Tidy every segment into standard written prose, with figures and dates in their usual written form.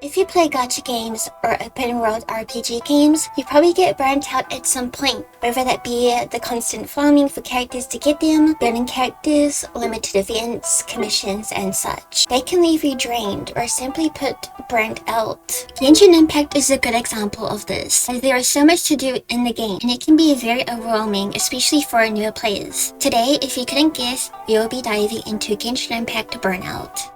If you play gacha games or open world RPG games, you probably get burnt out at some point, whether that be the constant farming for characters to get them, building characters, limited events, commissions, and such. They can leave you drained or simply put, burnt out. Genshin Impact is a good example of this, as there is so much to do in the game, and it can be very overwhelming, especially for newer players. Today, if you couldn't guess, we will be diving into Genshin Impact Burnout.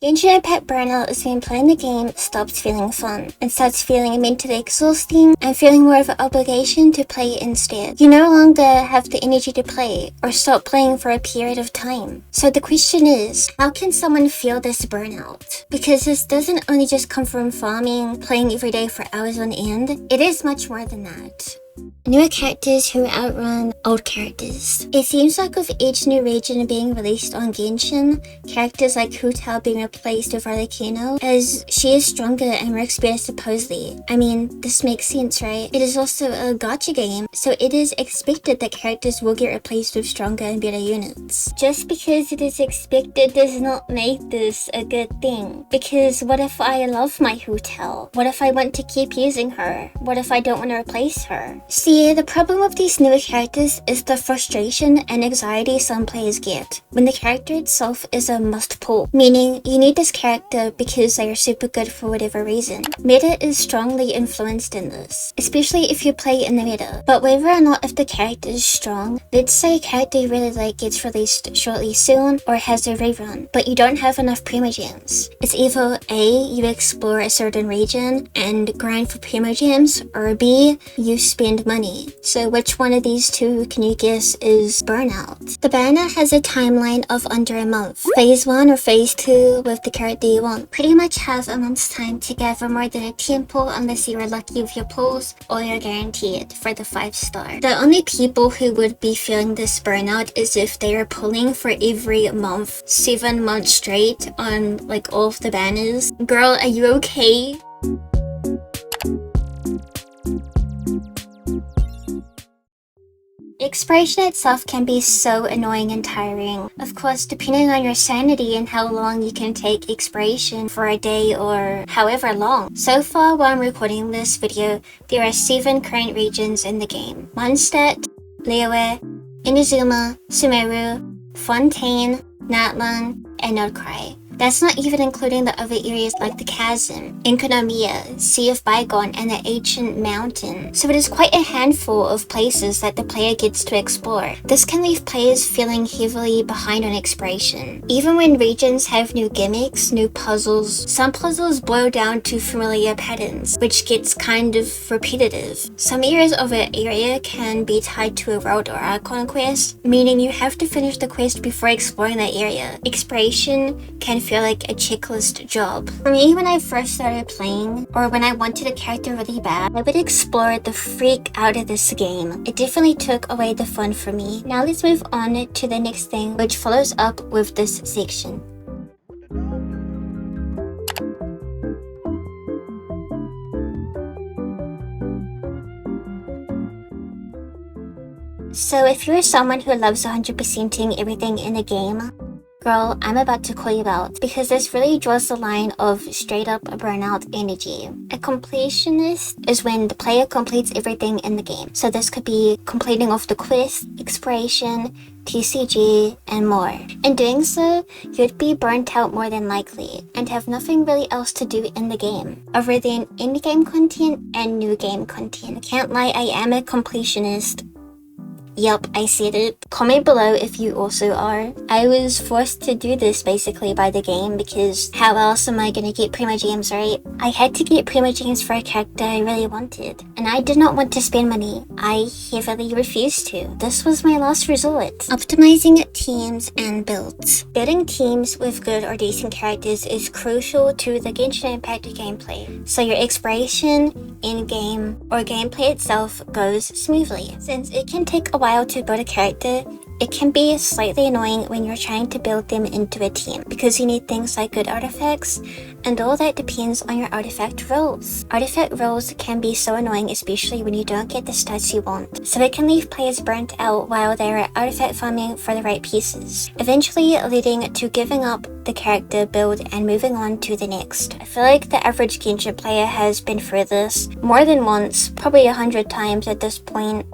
Genshin Impact Burnout is when playing the game stops feeling fun and starts feeling mentally exhausting and feeling more of an obligation to play instead. You no longer have the energy to play or stop playing for a period of time. So the question is, how can someone feel this burnout? Because this doesn't only just come from farming, playing every day for hours on end, it is much more than that. Newer characters who outrun old characters. It seems like with each new region being released on Genshin, characters like Hu Tao being replaced with Arlecchino, as she is stronger and works better supposedly. I mean, this makes sense, right? It is also a gacha game, so it is expected that characters will get replaced with stronger and better units. Just because it is expected does not make this a good thing. Because what if I love my Hu Tao? What if I want to keep using her? What if I don't want to replace her? See, the problem with these newer characters is the frustration and anxiety some players get when the character itself is a must pull, meaning you need this character because they are super good for whatever reason. Meta is strongly influenced in this, especially if you play in the meta. But whether or not if the character is strong, let's say a character you really like gets released shortly soon or has a rerun, but you don't have enough primogems. It's either A, you explore a certain region and grind for primogems, or B, you spend money. So which one of these two can you guess is Burnout? The banner has a timeline of under a month. Phase 1 or Phase 2 with the character you want. Pretty much have a month's time to gather more than a 10 pull unless you are lucky with your pulls, or you're guaranteed for the 5-star. The only people who would be feeling this burnout is if they are pulling for every month, 7 months straight on like all of the banners. Girl, are you okay? Expiration itself can be so annoying and tiring. Of course, depending on your sanity and how long you can take expiration for a day or however long. So far, while I'm recording this video, there are 7 current regions in the game. Mondstadt, Liyue, Inazuma, Sumeru, Fontaine, Natlan, and Nodcry. That's not even including the other areas like the Chasm, Enkonomiya, Sea of Bygone, and the Ancient Mountain. So it is quite a handful of places that the player gets to explore. This can leave players feeling heavily behind on exploration. Even when regions have new gimmicks, new puzzles, some puzzles boil down to familiar patterns, which gets kind of repetitive. Some areas of an area can be tied to a route or icon quest, meaning you have to finish the quest before exploring that area. Exploration can feel like a checklist job. For me, when I first started playing, or when I wanted a character really bad, I would explore the freak out of this game. It definitely took away the fun for me. Now let's move on to the next thing, which follows up with this section. So if you're someone who loves 100%ing everything in a game, girl, I'm about to call you out, because this really draws the line of straight up burnout energy. A completionist is when the player completes everything in the game. So this could be completing off the quest, exploration, TCG, and more. In doing so, you'd be burnt out more than likely, and have nothing really else to do in the game, other than in-game content and new game content. I can't lie, I am a completionist. Yup, I said it. Comment below if you also are. I was forced to do this basically by the game, because how else am I gonna get primogems, right? I had to get primogems for a character I really wanted, and I did not want to spend money. I heavily refused to. This was my last resort. Optimizing teams and builds. Building teams with good or decent characters is crucial to the Genshin Impact gameplay, so your exploration, in-game, or gameplay itself goes smoothly. Since it can take a while to build a character, It can be slightly annoying when you're trying to build them into a team because you need things like good artifacts, and all that depends on your artifact rolls. Artifact rolls can be so annoying, especially when you don't get the stats you want, so it can leave players burnt out while they're artifact farming for the right pieces, eventually leading to giving up the character build and moving on to the next. I feel like the average Genshin player has been through this more than once, probably 100 times at this point.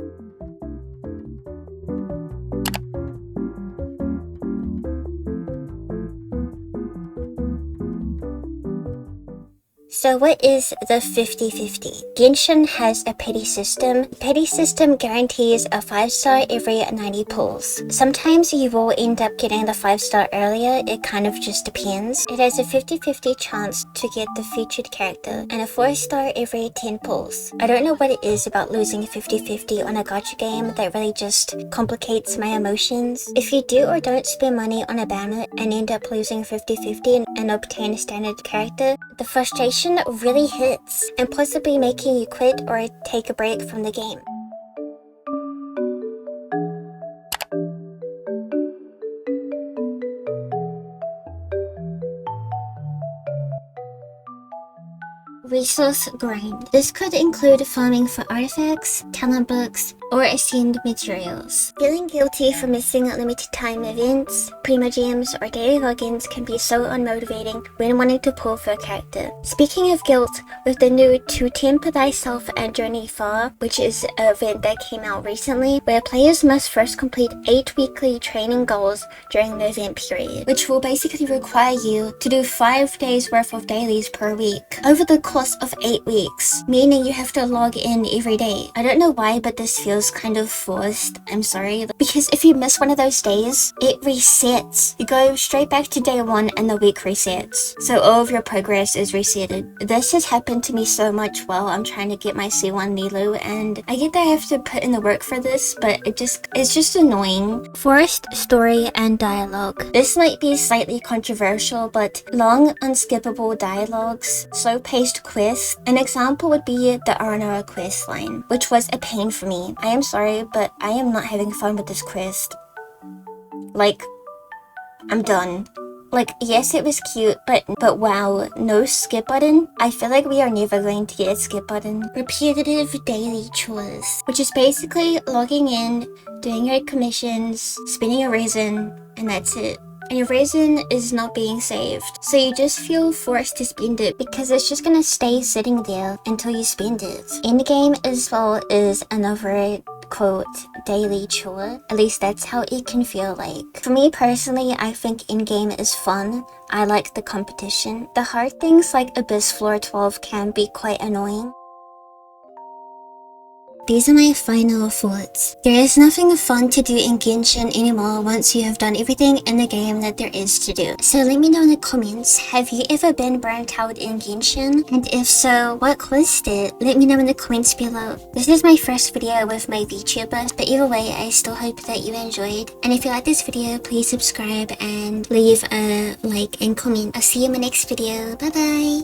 So what is the 50-50? Genshin has a petty system. Petty system guarantees a 5-star every 90 pulls. Sometimes you will end up getting the 5-star earlier, it kind of just depends. It has a 50-50 chance to get the featured character, and a 4-star every 10 pulls. I don't know what it is about losing 50-50 on a gacha game that really just complicates my emotions. If you do or don't spend money on a banner and end up losing 50-50 and obtain a standard character, the frustration really hits, and possibly making you quit or take a break from the game. Resource grind. This could include farming for artifacts, talent books, or assumed materials. Feeling guilty for missing limited time events, prima gems, or daily logins can be so unmotivating when wanting to pull for a character. Speaking of guilt, with the new To Temper Thyself and Journey Far, which is an event that came out recently, where players must first complete 8 weekly training goals during the event period, which will basically require you to do 5 days worth of dailies per week over the course of 8 weeks, meaning you have to log in every day. I don't know why, but this feels kind of forced. I'm sorry. Because if you miss one of those days, it resets. You go straight back to day 1 and the week resets. So all of your progress is resetted. This has happened to me so much while I'm trying to get my C1 Nilu, and I get that I have to put in the work for this, but it's just annoying. Forced story and dialogue. This might be slightly controversial, but long, unskippable dialogues, slow-paced quests. An example would be the Arnara quest line, which was a pain for me. I am sorry, but I am not having fun with this quest. Like, I'm done. Like, yes, it was cute, but wow, no skip button? I feel like we are never going to get a skip button. Repetitive daily chores, which is basically logging in, doing your commissions, spinning a resin, and that's it. And your resin is not being saved, so you just feel forced to spend it because it's just gonna stay sitting there until you spend it. Endgame as well is another quote daily chore. At least that's how it can feel like. For me personally, I think endgame is fun. I like the competition. The hard things like Abyss Floor 12 can be quite annoying. These are my final thoughts. There is nothing fun to do in Genshin anymore once you have done everything in the game that there is to do. So let me know in the comments, have you ever been burnt out in Genshin? And if so, what caused it? Let me know in the comments below. This is my first video with my VTuber, but either way, I still hope that you enjoyed. And if you like this video, please subscribe and leave a like and comment. I'll see you in my next video. Bye bye!